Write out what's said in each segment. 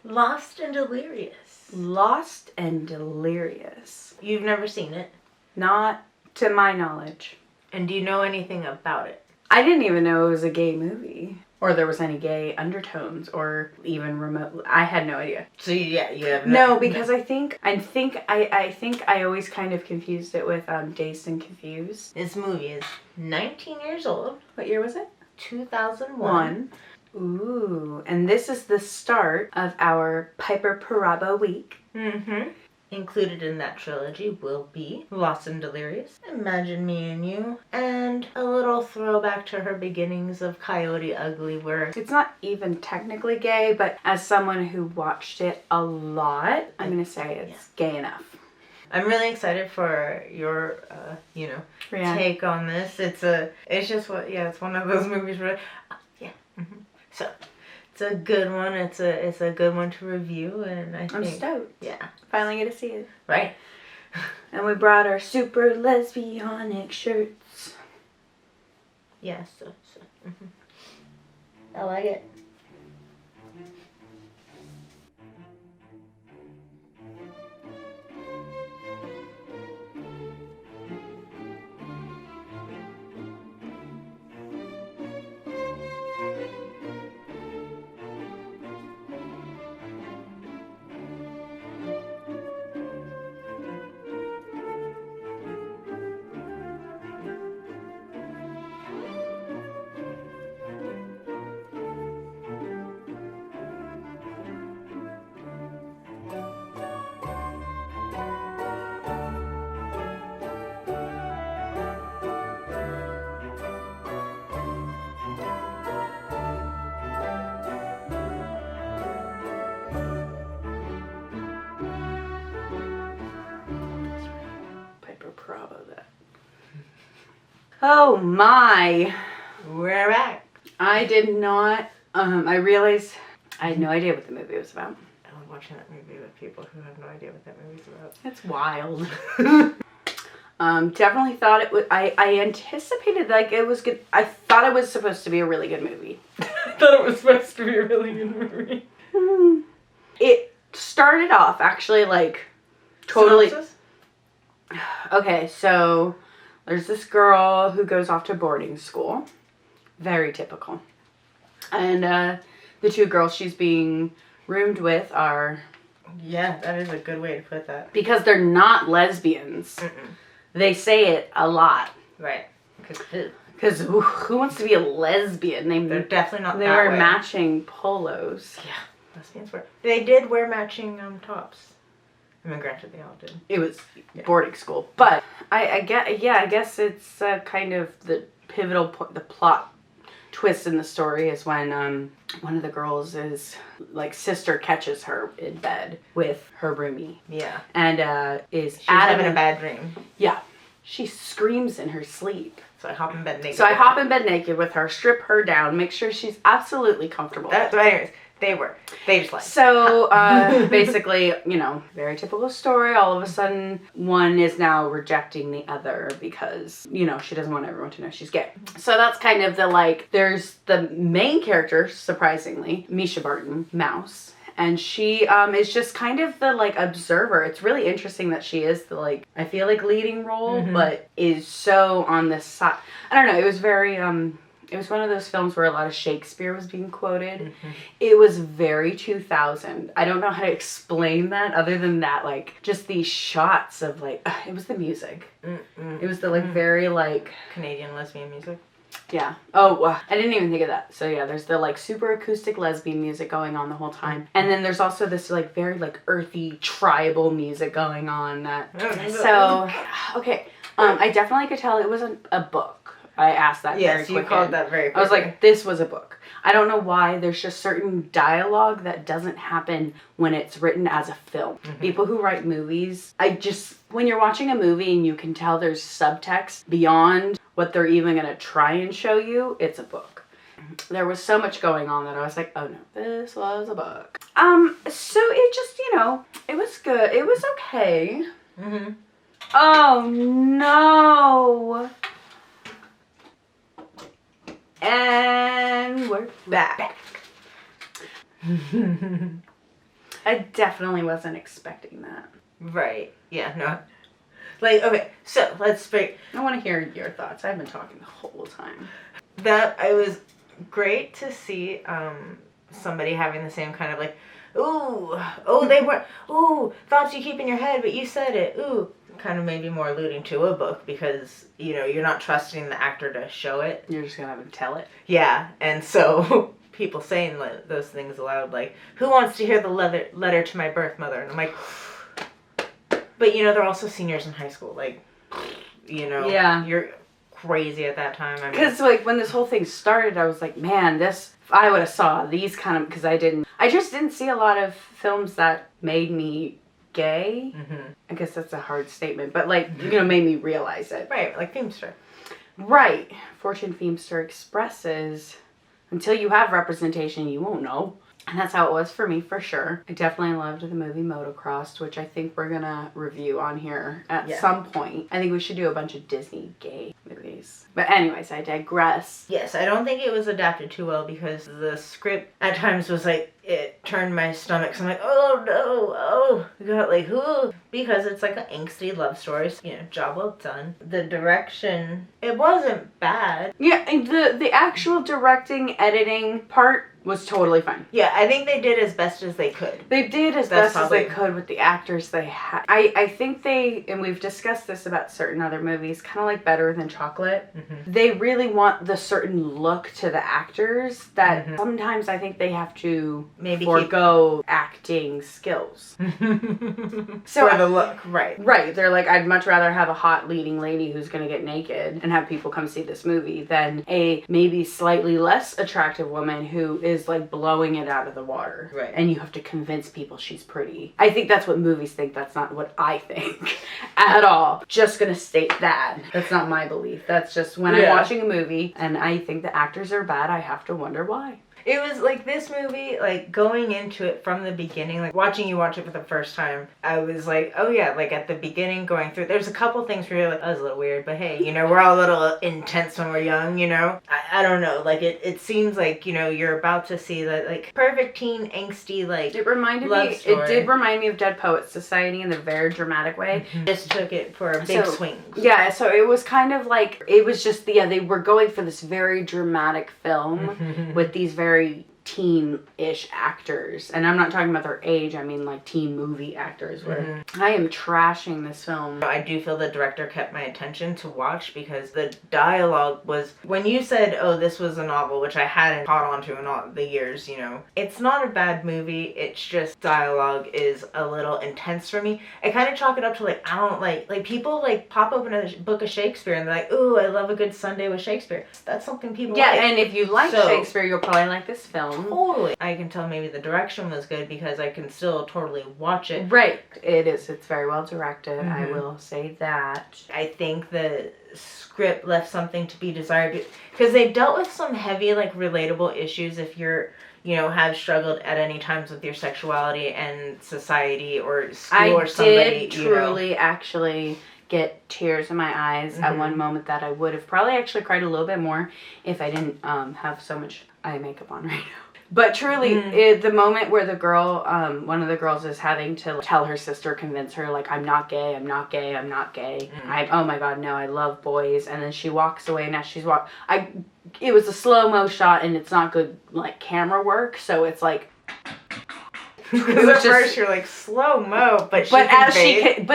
Lost and Delirious. Lost and Delirious. You've never seen it? Not to my knowledge. And do you know anything about it? I didn't even know it was a gay movie. Or there was any gay undertones, or even remote. I had no idea. So you have no, because I think I always kind of confused it with Dazed and Confused. This movie is 19 years old. What year was it? 2001. Ooh, and this is the start of our Piper Perabo week. Mm-hmm. Included in that trilogy will be Lost and Delirious, Imagine Me and You, and a little throwback to her beginnings of Coyote Ugly, where it's not even technically gay, but as someone who watched it a lot, I'm gonna say it's gay enough. I'm really excited for your, take on this. It's one of those movies where, So, it's a good one. It's a good one to review, and I'm stoked. Yeah. Finally get to see it. Right. And we brought our super lesbianic shirts. Yeah, I like it. Piper Perabo that. Oh my. We're back. I did not, I realized I had no idea what the movie was about. I was watching that movie with people who have no idea what that movie's about. It's wild. Definitely thought it was, I anticipated like it was good. I thought it was supposed to be a really good movie. I thought it was supposed to be a really good movie. It started off actually like totally. Synopsis? Okay, so there's this girl who goes off to boarding school. Very typical. And the two girls she's being roomed with are... Yeah, that is a good way to put that. Because they're not lesbians. Mm-mm. They say it a lot. Right. Because who wants to be a lesbian? They're definitely not They that wear way. matching polos. Yeah, lesbians were. They did wear matching tops. I mean, granted, they all did. It was boarding school. But I guess it's kind of the pivotal point, the plot twist in the story is when one of the girls is like sister catches her in bed with her roomie. Yeah. And she's having a bad dream. Yeah. She screams in her sleep. So I hop in bed naked. So I hop in bed naked with her, strip her down, make sure she's absolutely comfortable. But anyways, they just like. So basically, very typical story. All of a sudden, one is now rejecting the other because, she doesn't want everyone to know she's gay. So that's kind of there's the main character, surprisingly, Misha Barton, Mouse. And she is just kind of the observer. It's really interesting that she is the I feel like leading role, but is so on the side. I don't know. It was very it was one of those films where a lot of Shakespeare was being quoted. Mm-hmm. It was very 2000. I don't know how to explain that other than that, just these shots of it was the music. It was the very Canadian lesbian music. Yeah. Oh, I didn't even think of that. So yeah, there's the super acoustic lesbian music going on the whole time. And then there's also this very earthy tribal music going on so okay. I definitely could tell it was a book. I asked that very quickly. Yes, you called that very quickly. I was like, this was a book. I don't know why. There's just certain dialogue that doesn't happen when it's written as a film. Mm-hmm. People who write movies, when you're watching a movie and you can tell there's subtext beyond what they're even going to try and show you, it's a book. There was so much going on that I was like, oh no, this was a book. So it just, it was good. It was okay. Mm-hmm. Oh no. And we're back. I definitely wasn't expecting that. Right. Yeah, no. Like, okay, so let's break. I want to hear your thoughts. I've been talking the whole time. That it was great to see somebody having the same kind of like, ooh, oh, they were, ooh, thoughts you keep in your head, but you said it, ooh. Kind of maybe more alluding to a book because, you know, you're not trusting the actor to show it. You're just going to have him tell it. Yeah, and so people saying those things aloud, like, who wants to hear the letter to my birth mother? And I'm like, but, you know, they're also seniors in high school. Like, you know, yeah, you're crazy at that time. Because, like, when this whole thing started, I was like, man, if I would have saw these kind of, because I just didn't see a lot of films that made me gay. Mm-hmm. I guess that's a hard statement, but, like, you know, made me realize it. Right, like Feimster. Right. Fortune Feimster expresses, until you have representation, you won't know. And that's how it was for me, for sure. I definitely loved the movie Motocrossed, which I think we're going to review on here at some point. I think we should do a bunch of Disney gay movies. But anyways, I digress. Yes, I don't think it was adapted too well because the script at times was like, it turned my stomach. So I'm like, oh no, oh, God, like, ooh. Because it's like an angsty love story. So, you know, job well done. The direction, it wasn't bad. Yeah, the actual directing, editing part was totally fine. Yeah, I think they did as best as they could. They did as best as they could with the actors they had. I think they, and we've discussed this about certain other movies, kind of like Better Than Chocolate. Mm-hmm. They really want the certain look to the actors that sometimes I think they have to maybe forego acting skills. So for the look, right. Right. They're like, I'd much rather have a hot leading lady who's going to get naked and have people come see this movie than a maybe slightly less attractive woman who is like blowing it out of the water. Right. And you have to convince people she's pretty. I think that's what movies think. That's not what I think at all. Just gonna state that. That's not my belief. That's just when I'm watching a movie and I think the actors are bad, I have to wonder why. It was like this movie, like going into it from the beginning, like watching you watch it for the first time, I was like, oh yeah, like at the beginning going through, there's a couple things where you're like, that was a little weird, but hey, you know, we're all a little intense when we're young, you know? I don't know, like it seems like, you know, you're about to see that like perfect teen angsty, like it reminded me, story. It did remind me of Dead Poets Society in a very dramatic way. Mm-hmm. Just took it for a big swing. Yeah, so it was kind of like, it was just, they were going for this very dramatic film with these very teen-ish actors, and I'm not talking about their age, I mean like teen movie actors where I am trashing this film. I do feel the director kept my attention to watch because the dialogue was, when you said, oh, this was a novel, which I hadn't caught on to in all the years, you know, it's not a bad movie, it's just dialogue is a little intense for me. I kind of chalk it up to like, I don't like people like pop open a book of Shakespeare and they're like, ooh, I love a good Sunday with Shakespeare. That's something people like. Yeah, and if you like Shakespeare, you'll probably like this film. Totally. I can tell maybe the direction was good because I can still totally watch it. Right. It is. It's very well directed. I will say that. I think the script left something to be desired because they dealt with some heavy, like, relatable issues if you're, you know, have struggled at any times with your sexuality and society or school or somebody. I did truly actually get tears in my eyes at one moment that I would have probably actually cried a little bit more if I didn't have so much eye makeup on right now. But truly, the moment where the girl, one of the girls is having to tell her sister, convince her, like, I'm not gay, I'm not gay, I'm not gay. Oh my God, no, I love boys. And then she walks away, and as she's it was a slow-mo shot, and it's not good, like, camera work, so it's like. Because at first you're like, slow-mo, but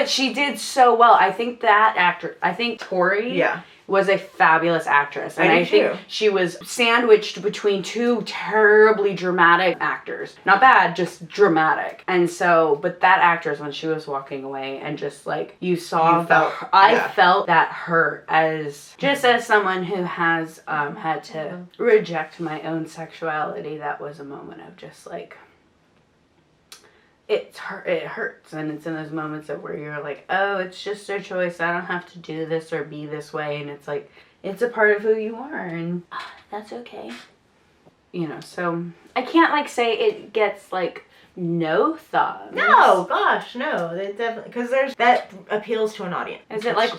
she did so well. I think that actor, Tori. Was a fabulous actress. And I think she was sandwiched between two terribly dramatic actors. Not bad, just dramatic. And so, but that actress, when she was walking away and just like, I felt that hurt as someone who has had to reject my own sexuality. That was a moment of just like, it hurts, and it's in those moments of where you're like, oh, it's just a choice, I don't have to do this or be this way, and it's like, it's a part of who you are, and that's okay. You know, so I can't like say it gets like no thumbs. No, gosh, no. It definitely, because that appeals to an audience. Is it like,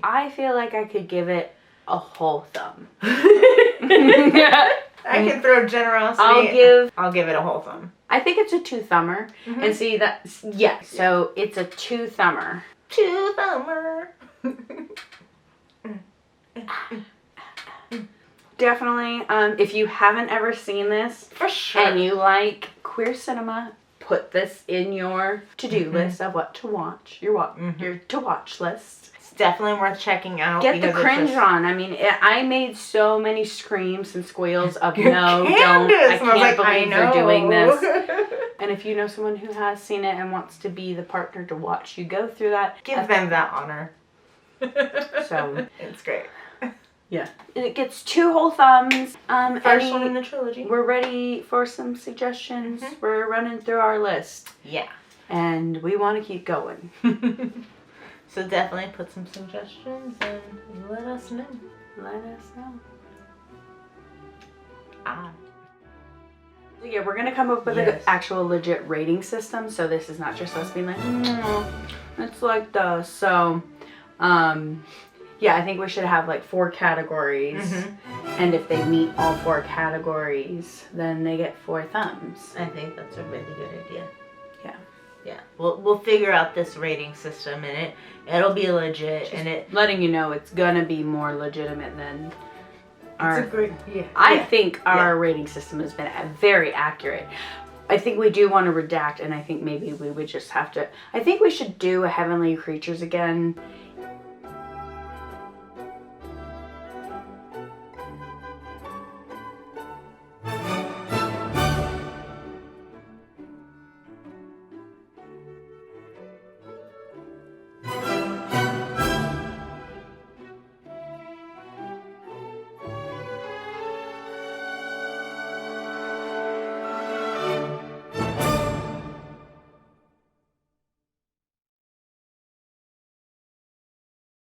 I feel like I could give it a whole thumb. I can throw generosity. I'll give it a whole thumb. I think it's a 2-thumber. And see that, yeah, so it's a 2-thumber. 2-thumber. Definitely, if you haven't ever seen this, for sure, and you like queer cinema, put this in your to-do list of what to watch, your to-watch list. It's definitely worth checking out. Get the cringe on. I mean, I made so many screams and squeals of no, don't, I can't believe they're doing this. And if you know someone who has seen it and wants to be the partner to watch you go through that, give them that honor. So it's great. Yeah. It gets 2 whole thumbs. First one in the trilogy. We're ready for some suggestions. We're running through our list. Yeah. And we want to keep going. So definitely put some suggestions and let us know. Let us know. Ah. So yeah, we're going to come up with an actual legit rating system. So this is not just us being like, it's like this. So, yeah, I think we should have like 4 categories. And if they meet all 4 categories, then they get 4 thumbs. I think that's a really good idea. Yeah. Yeah. We'll figure out this rating system and it'll be legit. Just and it letting you know it's gonna be more legitimate than our. It's a great, I think our rating system has been very accurate. I think we do want to redact, and I think maybe we would just have to. I think we should do a Heavenly Creatures again